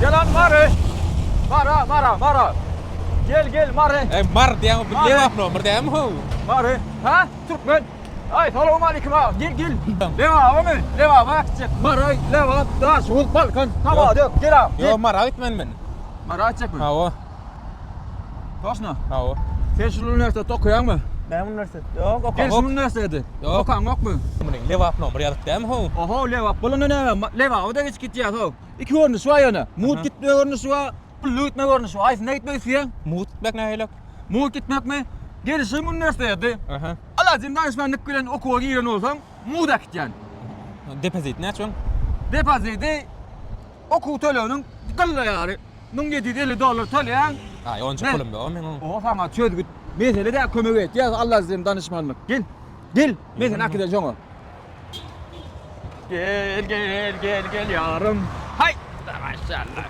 Gel lan Mary. Mara. Gel Mary. Mar diye lewat no berdem ho. Mary. Ha? Türkmen. Ay salamu aleyküm ha. Gel. Leva mı? Leva bak. Mary leva da soğuk Balkan. Tamam yok gel abi. Yo mar gitmen men. Mary açacak mı? Ha o. Tosna. Ha o. Sen üniversitede okuyan mı? Ben üniversite. Yok oku. Sen üniversitede. Okan yok mu? Mending lewat no berdem ho. Oho leva. Bulun ne? Leva o da hiç gideceğiz ho. İki ornu su ayağına. Mut gitme ornu su. Lütme ornu su. Ay ne gitme fiye. Mut bek na helok. Mut gitmek mi? Gelişim üniversitede. Aha. Alacım danışmanlık bilen okula giren olsam muda gideceksin. Depozit ne çon? Depoziti okul töleğinin kıllı yani. Nun $750 töleyen. Ay onca pulum yo men. O sana çözgüt. Mesele de kömür et. Ya Allah'ım danışmanlık. Gel. Mesela akıdacaksın o. Gel yarım. Hay. Maşallah.